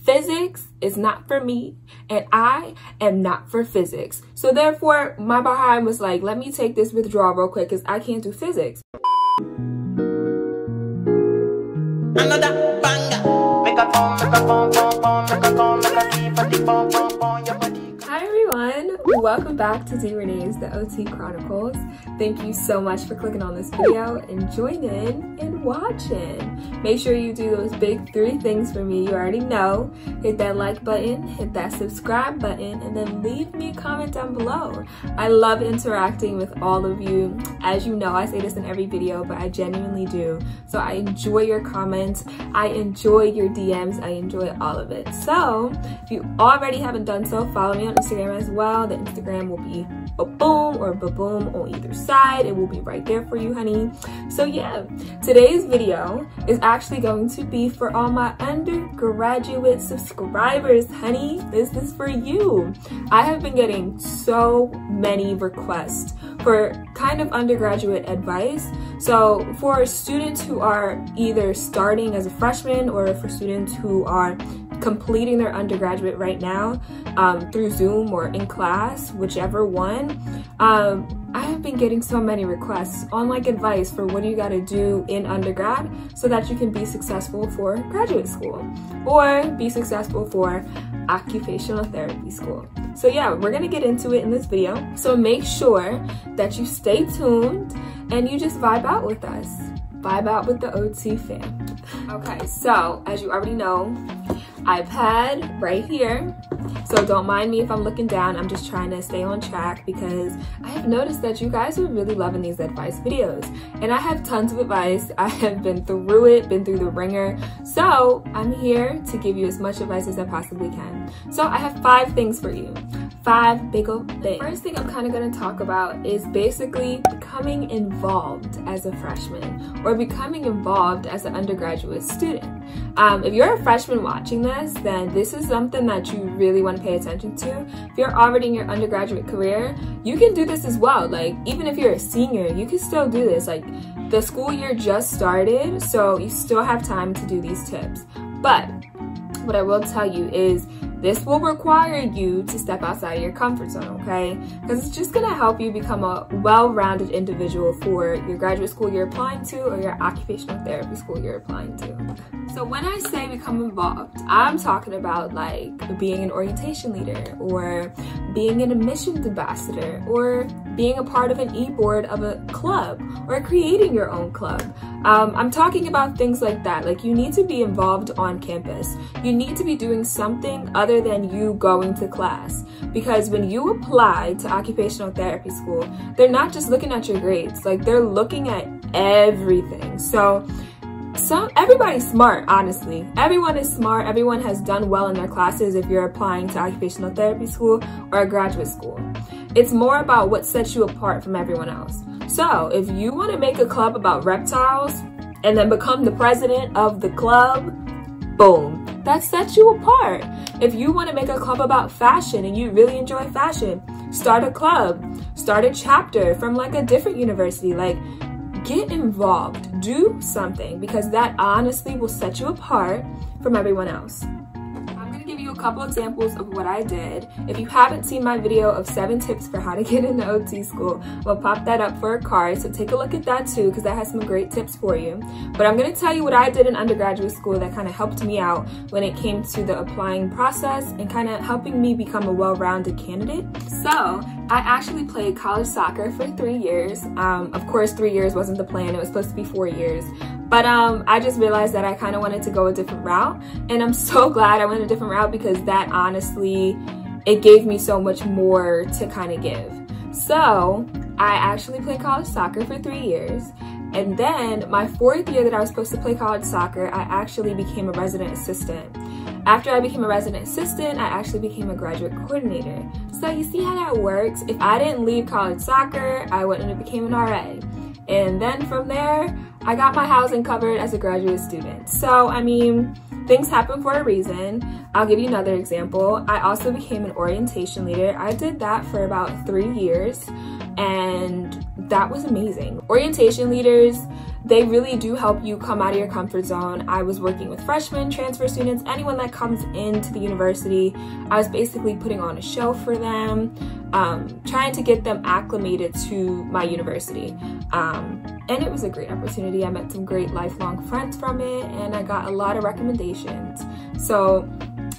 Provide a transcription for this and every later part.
physics is not for me, and I am not for physics. So therefore, my behind was like, let me take this withdrawal real quick because I can't do physics. Another banger. Make a phone, make a phone, phone, phone, make a call, make a keep a phone, phone, phone, your body. Hi everyone, welcome back to D Renee's The OT Chronicles. Thank you so much for clicking on this video and joining and watching. Make sure you do those big 3 things for me. You already know. Hit that like button, hit that subscribe button, and then leave me a comment down below. I love interacting with all of you. As you know, I say this in every video, but I genuinely do. So I enjoy your comments, I enjoy your DMs, I enjoy all of it. So if you already haven't done so, follow me on Instagram as well. The Instagram will be ba-boom or ba-boom on either side. It will be right there for you, honey. So yeah, today's video is actually going to be for all my undergraduate subscribers, honey. This is for you. I have been getting so many requests for kind of undergraduate advice. So for students who are either starting as a freshman or for students who are completing their undergraduate right now through Zoom or in class, whichever one, I have been getting so many requests on like advice for what do you got to do in undergrad so that you can be successful for graduate school or be successful for occupational therapy school. So yeah, we're gonna get into it in this video. So make sure that you stay tuned and you just vibe out with us. Vibe out with the OT fam. Okay, so as you already know, iPad right here. So don't mind me if I'm looking down. I'm just trying to stay on track because I have noticed that you guys are really loving these advice videos. And I have tons of advice. I have been through it, been through the ringer. So I'm here to give you as much advice as I possibly can. So I have 5 things for you. 5 big old things. First thing I'm kind of going to talk about is basically becoming involved as a freshman or becoming involved as an undergraduate student. If you're a freshman watching this, then this is something that you really want to pay attention to. If you're already in your undergraduate career, you can do this as well. Like, even if you're a senior, you can still do this. Like, the school year just started, so you still have time to do these tips. But what I will tell you is this will require you to step outside of your comfort zone, okay? Because it's just gonna help you become a well-rounded individual for your graduate school you're applying to or your occupational therapy school you're applying to. So when I say become involved, I'm talking about like being an orientation leader or being an admissions ambassador or being a part of an e-board of a club or creating your own club. I'm talking about things like that. Like, you need to be involved on campus. You need to be doing something other than you going to class. Because when you apply to occupational therapy school, they're not just looking at your grades, like they're looking at everything. So everybody's smart, honestly. Everyone is smart. Everyone has done well in their classes if you're applying to occupational therapy school or a graduate school. It's more about what sets you apart from everyone else. So if you want to make a club about reptiles and then become the president of the club, boom, that sets you apart. If you want to make a club about fashion and you really enjoy fashion, start a club, start a chapter from like a different university. Like, get involved, do something, because that honestly will set you apart from everyone else. I'm gonna give you a couple examples of what I did. If you haven't seen my video of 7 tips for how to get into OT school, we'll pop that up for a card, so take a look at that too, because that has some great tips for you. But I'm gonna tell you what I did in undergraduate school that kind of helped me out when it came to the applying process and kind of helping me become a well-rounded candidate. So I actually played college soccer for 3 years. Of course, 3 years wasn't the plan. It was supposed to be 4 years. But I just realized that I kind of wanted to go a different route. And I'm so glad I went a different route because that honestly, it gave me so much more to kind of give. So I actually played college soccer for 3 years. And then my 4th year that I was supposed to play college soccer, I actually became a resident assistant. After I became a resident assistant, I actually became a graduate coordinator. So you see how that works? If I didn't leave college soccer, I wouldn't have became an RA. And then from there, I got my housing covered as a graduate student. So, I mean, things happen for a reason. I'll give you another example. I also became an orientation leader. I did that for about 3 years, and that was amazing. Orientation leaders, they really do help you come out of your comfort zone. I was working with freshmen, transfer students, anyone that comes into the university. I was basically putting on a show for them, trying to get them acclimated to my university. And it was a great opportunity. I met some great lifelong friends from it, and I got a lot of recommendations. So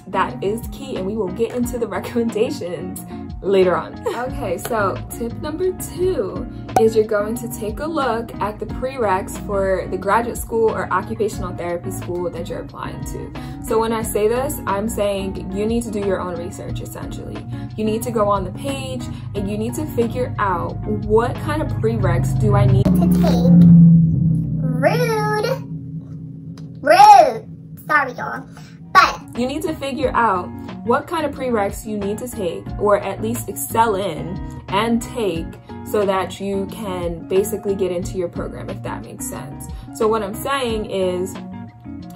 that is key, and we will get into the recommendations later on. Okay, so tip number 2 is you're going to take a look at the prereqs for the graduate school or occupational therapy school that you're applying to. So when I say this, I'm saying you need to do your own research, essentially. You need to go on the page and you need to figure out what kind of prereqs do I need to take. Rude. Sorry, y'all. But you need to figure out what kind of prereqs you need to take, or at least excel in and take, so that you can basically get into your program, if that makes sense. So what I'm saying is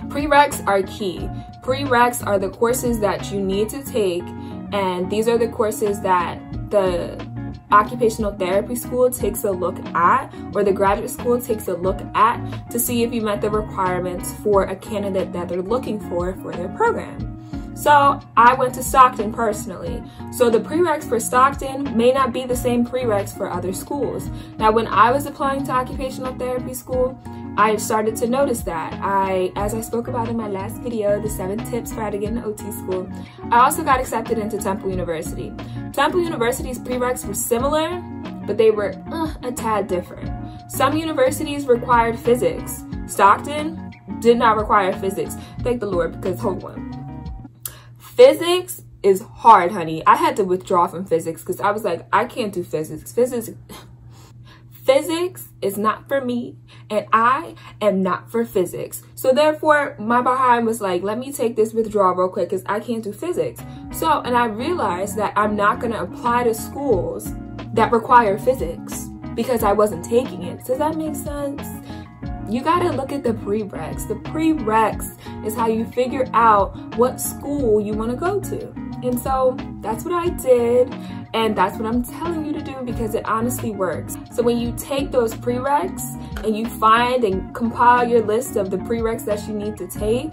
prereqs are key. Prereqs are the courses that you need to take, and these are the courses that the occupational therapy school takes a look at, or the graduate school takes a look at, to see if you met the requirements for a candidate that they're looking for their program. So I went to Stockton personally. So the prereqs for Stockton may not be the same prereqs for other schools. Now, when I was applying to occupational therapy school, I started to notice that. As I spoke about in my last video, the 7 tips for how to get into OT school, I also got accepted into Temple University. Temple University's prereqs were similar, but they were a tad different. Some universities required physics. Stockton did not require physics. Thank the Lord, because hold on. Physics is hard, honey. I had to withdraw from physics because I was like, I can't do physics. Physics is not for me, and I am not for physics. So therefore, my behind was like, let me take this withdrawal real quick because I can't do physics. So, and I realized that I'm not going to apply to schools that require physics because I wasn't taking it. Does that make sense? You gotta look at the prereqs. The prereqs is how you figure out what school you want to go to. And so that's what I did, and that's what I'm telling you to do because it honestly works. So when you take those prereqs and you find and compile your list of the prereqs that you need to take,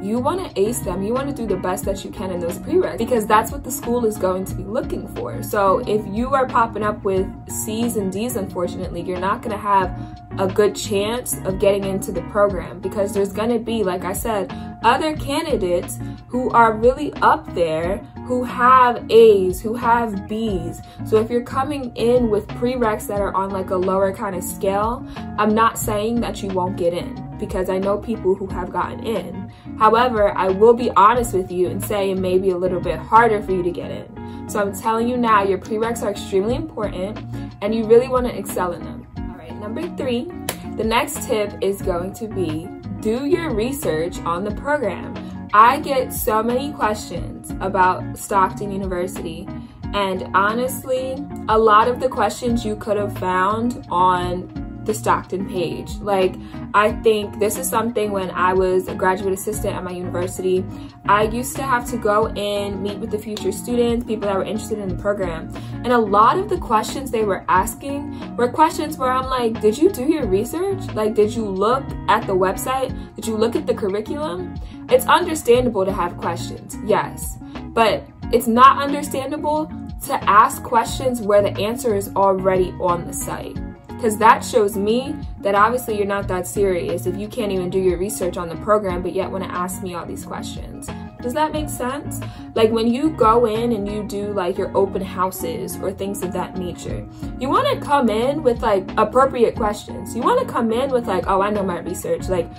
you want to ace them. You want to do the best that you can in those prereqs because that's what the school is going to be looking for. So if you are popping up with C's and D's, unfortunately, you're not going to have a good chance of getting into the program because there's going to be, like I said, other candidates who are really up there, who have A's, who have B's. So if you're coming in with prereqs that are on like a lower kind of scale, I'm not saying that you won't get in because I know people who have gotten in. However, I will be honest with you and say it may be a little bit harder for you to get in. So I'm telling you now, your prereqs are extremely important and you really want to excel in them. All right, number 3, the next tip is going to be do your research on the program. I get so many questions about Stockton University, and honestly, a lot of the questions you could have found on the Stockton page. Like, I think this is something when I was a graduate assistant at my university, I used to have to go in, meet with the future students, people that were interested in the program. And a lot of the questions they were asking were questions where I'm like, did you do your research? Like, did you look at the website? Did you look at the curriculum? It's understandable to have questions, yes, but it's not understandable to ask questions where the answer is already on the site. Because that shows me that obviously you're not that serious if you can't even do your research on the program, but yet want to ask me all these questions. Does that make sense? Like when you go in and you do like your open houses or things of that nature, you want to come in with like appropriate questions. You want to come in with like, oh, I know my research. Like,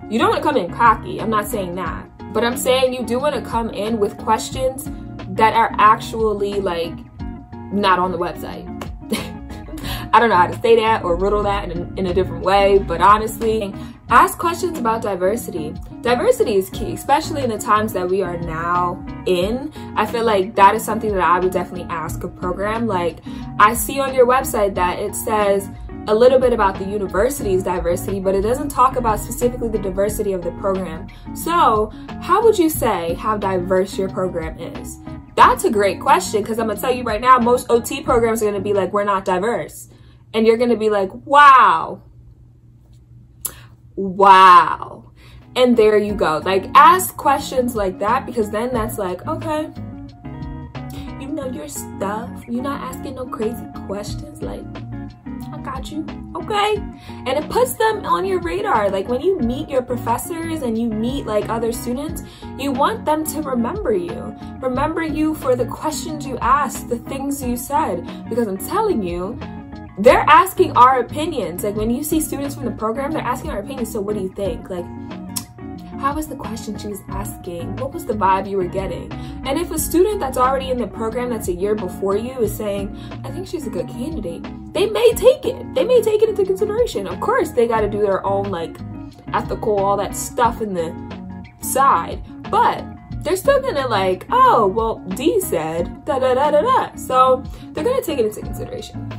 you don't want to come in cocky. I'm not saying that. But I'm saying you do want to come in with questions that are actually like not on the website. I don't know how to say that or riddle that in a different way, but honestly, ask questions about diversity. Diversity is key, especially in the times that we are now in. I feel like that is something that I would definitely ask a program. Like, I see on your website that it says a little bit about the university's diversity, but it doesn't talk about specifically the diversity of the program. So how would you say how diverse your program is? That's a great question, because I'm gonna tell you right now, most OT programs are gonna be like, we're not diverse. And you're gonna be like, wow, wow. And there you go. Like, ask questions like that, because then that's like, okay, you know your stuff. You're not asking no crazy questions. Like, I got you, okay? And it puts them on your radar. Like, when you meet your professors and you meet like other students, you want them to remember you for the questions you asked, the things you said, because I'm telling you, they're asking our opinions. Like, when you see students from the program, they're asking our opinions. So what do you think? Like, how was the question she was asking? What was the vibe you were getting? And if a student that's already in the program that's a year before you is saying, I think she's a good candidate, they may take it. They may take it into consideration. Of course, they got to do their own like ethical, all that stuff in the side. But they're still gonna like, oh, well, D said da da da da da. So they're gonna take it into consideration.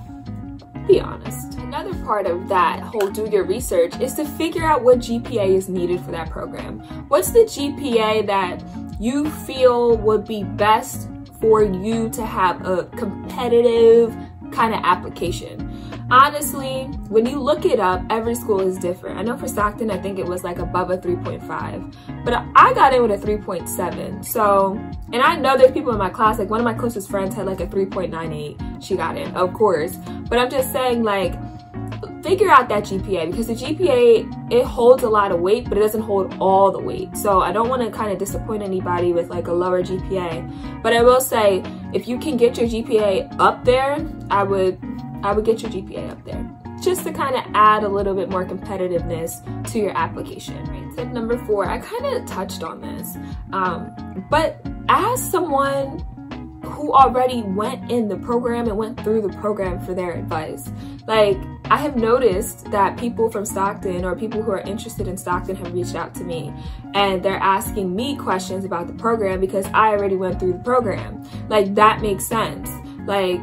Be honest. Another part of that whole do your research is to figure out what GPA is needed for that program. What's the GPA that you feel would be best for you to have a competitive kind of application? Honestly, when you look it up, every school is different. I know for Stockton, I think it was like above a 3.5, but I got in with a 3.7. So, and I know there's people in my class, like one of my closest friends had like a 3.98. She got in, of course. But I'm just saying, like, figure out that GPA, because the GPA, it holds a lot of weight, but it doesn't hold all the weight. So I don't want to kind of disappoint anybody with like a lower GPA. But I will say, if you can get your GPA up there, I would get your GPA up there, just to kind of add a little bit more competitiveness to your application. Right? Tip number 4, I kind of touched on this, but ask someone who already went in the program and went through the program for their advice. Like, I have noticed that people from Stockton or people who are interested in Stockton have reached out to me and they're asking me questions about the program because I already went through the program. Like, that makes sense. Like,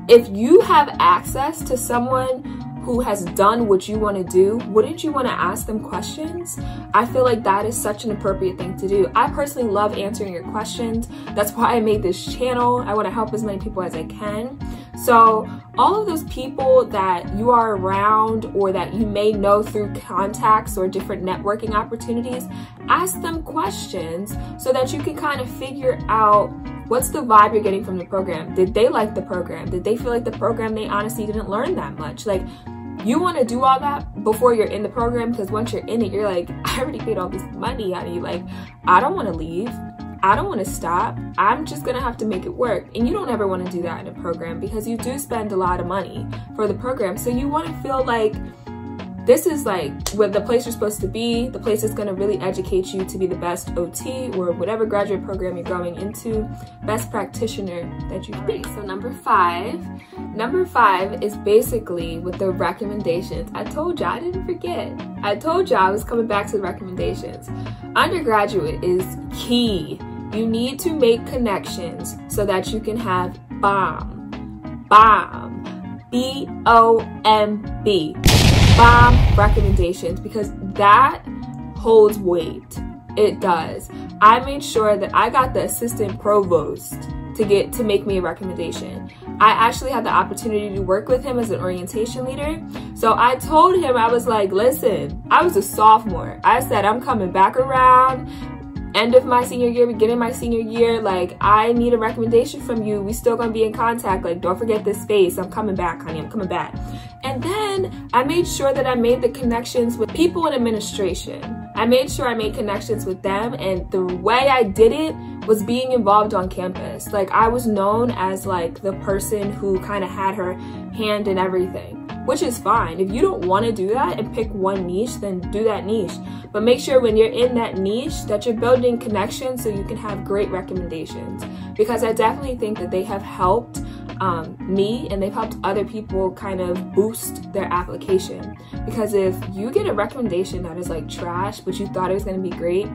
if you have access to someone who has done what you want to do, wouldn't you want to ask them questions? I feel like that is such an appropriate thing to do. I personally love answering your questions. That's why I made this channel. I want to help as many people as I can. So all of those people that you are around or that you may know through contacts or different networking opportunities, ask them questions so that you can kind of figure out what's the vibe you're getting from the program. Did they like the program? Did they feel like the program, they honestly didn't learn that much? Like, you want to do all that before you're in the program, because once you're in it, you're like, I already paid all this money out of you. Like, I don't want to leave. I don't want to stop. I'm just going to have to make it work. And you don't ever want to do that in a program, because you do spend a lot of money for the program. So you want to feel like this is like where the place you're supposed to be, the place that's going to really educate you to be the best OT or whatever graduate program you're going into, best practitioner that you can be. So number five is basically with the recommendations. I told y'all, I didn't forget. I told y'all I was coming back to the recommendations. Undergraduate is key. You need to make connections so that you can have bomb, B-O-M-B. Bomb recommendations, because that holds weight. It does. I made sure that I got the assistant provost to make me a recommendation. I actually had the opportunity to work with him as an orientation leader. So I told him, I was like, listen, I was a sophomore. I said, I'm coming back around end of my senior year, beginning of my senior year, like, I need a recommendation from you. We still gonna be in contact. Like, don't forget this space. I'm coming back, honey. I'm coming back. And then I made sure that I made the connections with people in administration. I made sure I made connections with them, and the way I did it was being involved on campus. Like, I was known as like the person who kind of had her hand in everything, which is fine. If you don't want to do that and pick one niche, then do that niche. But make sure when you're in that niche that you're building connections so you can have great recommendations, because I definitely think that they have helped me, and they've helped other people kind of boost their application. Because if you get a recommendation that is like trash, but you thought it was going to be great,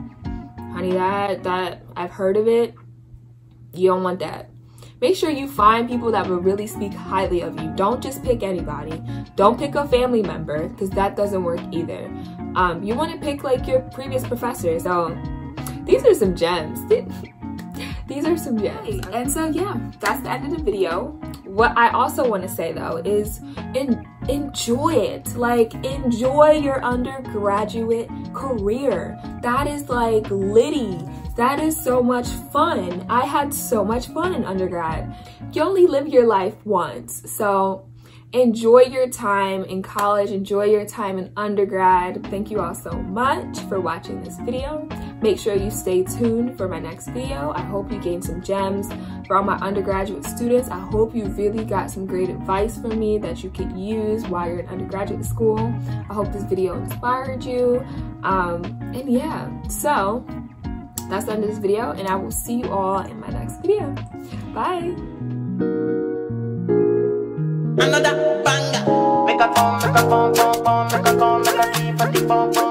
honey, that I've heard of it, you don't want that. Make sure you find people that will really speak highly of you. Don't just pick anybody. Don't pick a family member, because that doesn't work either. You want to pick like your previous professors. So these are some gems. These are some gems. And so yeah, that's the end of the video. What I also want to say though is, enjoy it. Like, enjoy your undergraduate career. That is like litty. That is so much fun. I had so much fun in undergrad. You only live your life once, so enjoy your time in college, enjoy your time in undergrad. Thank you all so much for watching this video. Make sure you stay tuned for my next video. I hope you gained some gems. For all my undergraduate students, I hope you really got some great advice from me that you could use while you're in undergraduate school. I hope this video inspired you. And yeah, so that's the end of this video, and I will see you all in my next video. Bye. Another banger. Make a phone, make a phone, phone, phone, make a call, make a keep at the phone, phone.